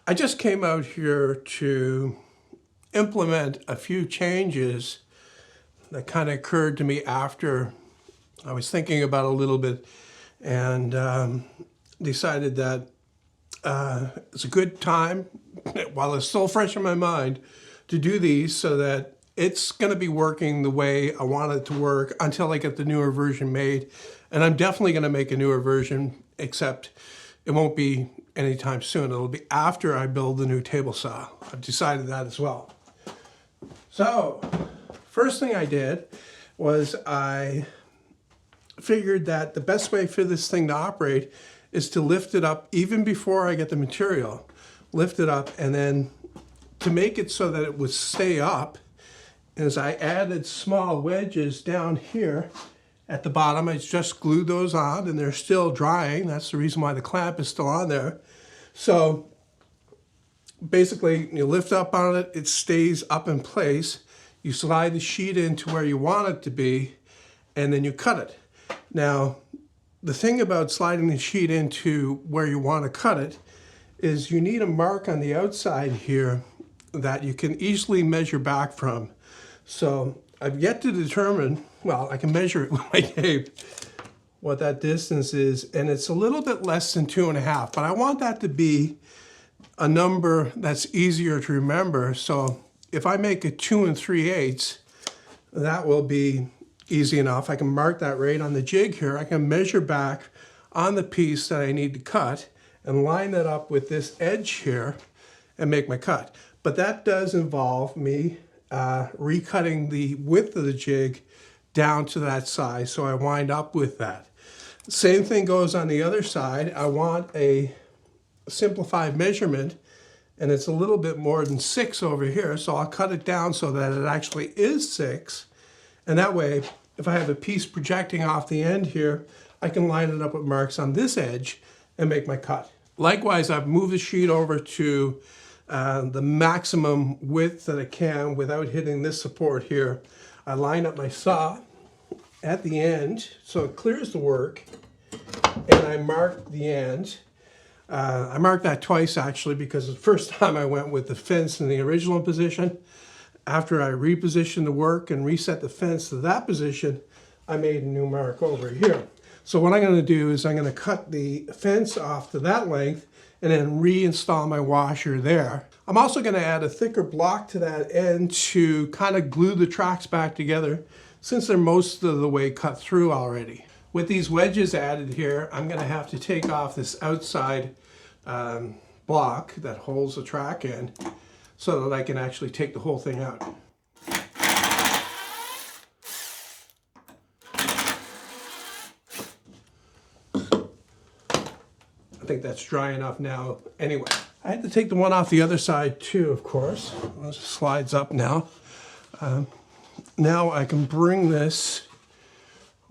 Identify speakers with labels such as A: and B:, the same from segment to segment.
A: I just came out here to implement a few changes that kind of occurred to me after I was thinking about it a little bit and decided that it's a good time, while it's still fresh in my mind, to do these so that it's going to be working the way I want it to work until I get the newer version made. And I'm definitely going to make a newer version, except it won't be anytime soon. It'll be after I build the new table saw. I've decided that as well. So, first thing I did was I figured that the best way for this thing to operate is to lift it up even before I get the material. Lift it up, and then to make it so that it would stay up, as I added small wedges down here at the bottom. I just glued those on and they're still drying. That's the reason why the clamp is still on there. So basically you lift up on it, it stays up in place. You slide the sheet into where you want it to be, and then you cut it. Now, the thing about sliding the sheet into where you want to cut it is you need a mark on the outside here that you can easily measure back from. So I've yet to determine, well, I can measure it with my tape, what that distance is, and it's a little bit less than 2.5, but I want that to be a number that's easier to remember. So if I make it 2 3/8, that will be easy enough. I can mark that right on the jig here. I can measure back on the piece that I need to cut and line that up with this edge here and make my cut. But that does involve me recutting the width of the jig down to that size, so I wind up with that. Same thing goes on the other side. I want a simplified measurement, and it's a little bit more than 6 over here, so I'll cut it down so that it actually is 6, and that way if I have a piece projecting off the end here, I can line it up with marks on this edge and make my cut. Likewise, I've moved the sheet over to the maximum width that I can without hitting this support here. I line up my saw at the end so it clears the work, and I mark the end. I marked that twice actually, because the first time I went with the fence in the original position. After I repositioned the work and reset the fence to that position, I made a new mark over here. So what I'm going to do is I'm going to cut the fence off to that length and then reinstall my washer there. I'm also going to add a thicker block to that end to kind of glue the tracks back together, since they're most of the way cut through already. With these wedges added here, I'm going to have to take off this outside block that holds the track in so that I can actually take the whole thing out. I think that's dry enough now anyway. I had to take the one off the other side too, of course. It slides up now. Now I can bring this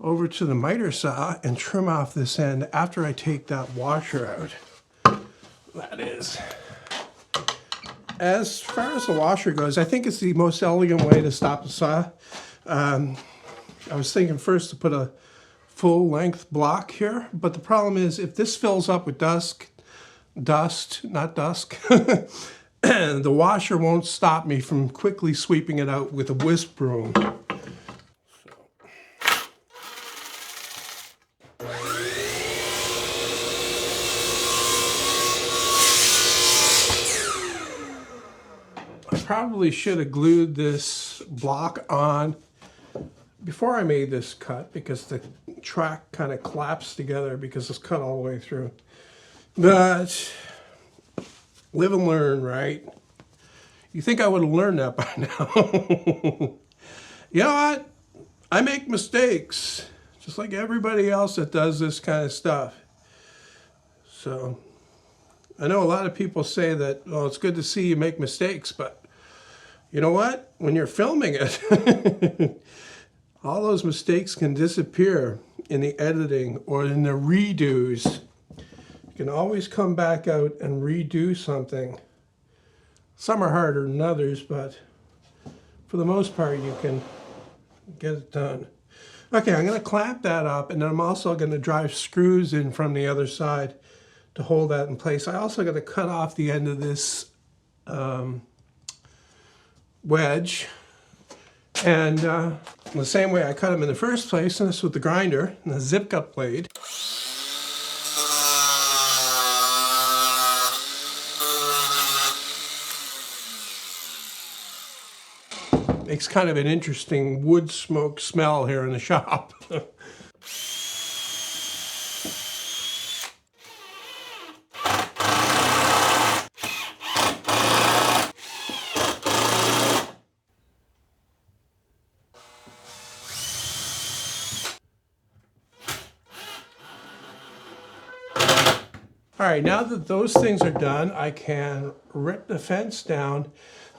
A: over to the miter saw and trim off this end after I take that washer out. That is. As far as the washer goes, I think it's the most elegant way to stop the saw. I was thinking first to put a full length block here, but the problem is if this fills up with dust, the washer won't stop me from quickly sweeping it out with a whisk broom. I probably should have glued this block on before I made this cut, because the track kind of collapsed together because it's cut all the way through. But live and learn, right? You think I would have learned that by now. You know what? I make mistakes, just like everybody else that does this kind of stuff. So I know a lot of people say that, well, it's good to see you make mistakes, but you know what? When you're filming it, all those mistakes can disappear in the editing or in the redos. You can always come back out and redo something. Some are harder than others, but for the most part, you can get it done. Okay, I'm going to clamp that up, and then I'm also going to drive screws in from the other side to hold that in place. I also got to cut off the end of this wedge, and the same way I cut them in the first place, and this with the grinder and the zip cut blade. Makes kind of an interesting wood smoke smell here in the shop. All right, now that those things are done, I can rip the fence down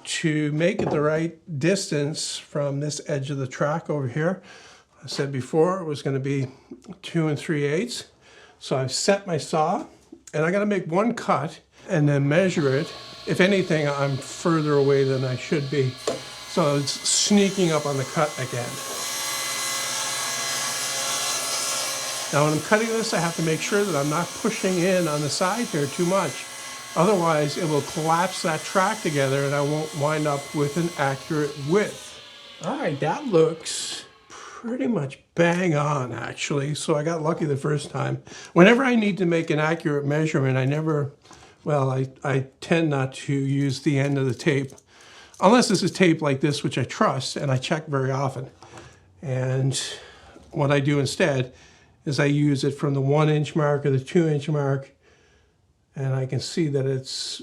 A: to make it the right distance from this edge of the track over here. I said before it was going to be 2 3/8. So I've set my saw, and I got to make one cut and then measure it. If anything, I'm further away than I should be. So it's sneaking up on the cut again. Now when I'm cutting this, I have to make sure that I'm not pushing in on the side here too much. Otherwise, it will collapse that track together and I won't wind up with an accurate width. All right, that looks pretty much bang on, actually. So I got lucky the first time. Whenever I need to make an accurate measurement, I tend not to use the end of the tape. Unless this is tape like this, which I trust and I check very often. And what I do instead is I use it from the 1 inch mark or the 2 inch mark, and I can see that it's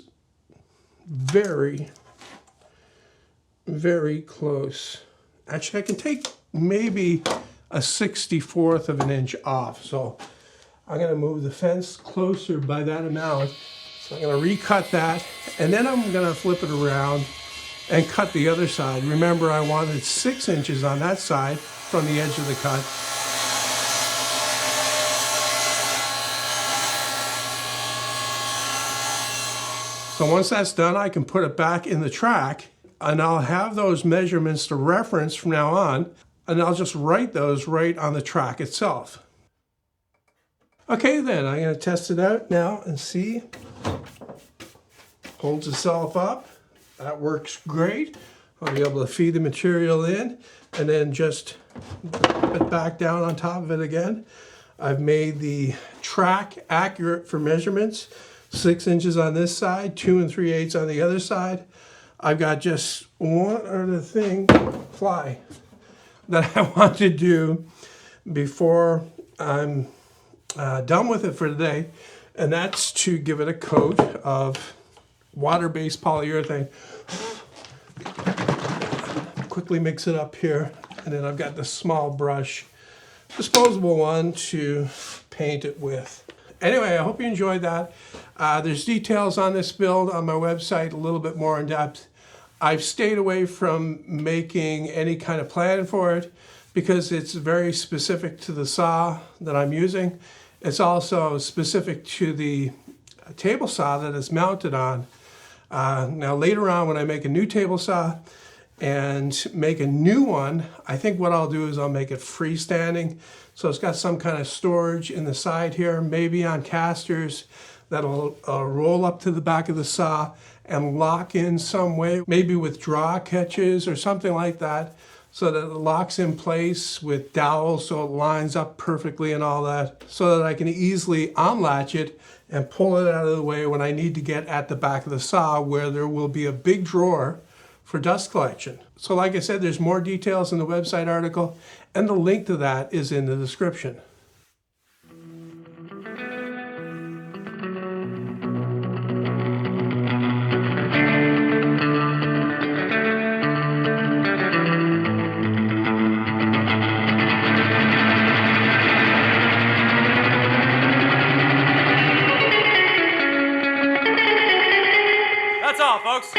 A: very, very close. Actually, I can take maybe a 64th of an inch off. So I'm gonna move the fence closer by that amount. So I'm gonna recut that, and then I'm gonna flip it around and cut the other side. Remember, I wanted 6 inches on that side from the edge of the cut. So once that's done, I can put it back in the track, and I'll have those measurements to reference from now on, and I'll just write those right on the track itself. Okay then, I'm going to test it out now and see. Holds itself up. That works great. I'll be able to feed the material in and then just put it back down on top of it again. I've made the track accurate for measurements. 6 inches on this side, 2 3/8 on the other side. I've got just one other thing, that I want to do before I'm done with it for today, and that's to give it a coat of water-based polyurethane. Quickly mix it up here, and then I've got this small brush, disposable one, to paint it with. Anyway, I hope you enjoyed that. There's details on this build on my website, a little bit more in depth. I've stayed away from making any kind of plan for it because it's very specific to the saw that I'm using. It's also specific to the table saw that it's mounted on. Now later on, when I make a new table saw and make a new one, I think what I'll do is I'll make it freestanding. So it's got some kind of storage in the side here, maybe on casters that'll roll up to the back of the saw and lock in some way, maybe with draw catches or something like that, so that it locks in place with dowels so it lines up perfectly and all that, so that I can easily unlatch it and pull it out of the way when I need to get at the back of the saw where there will be a big drawer for dust collection. So like I said, there's more details in the website article, and the link to that is in the description.
B: That's all, folks.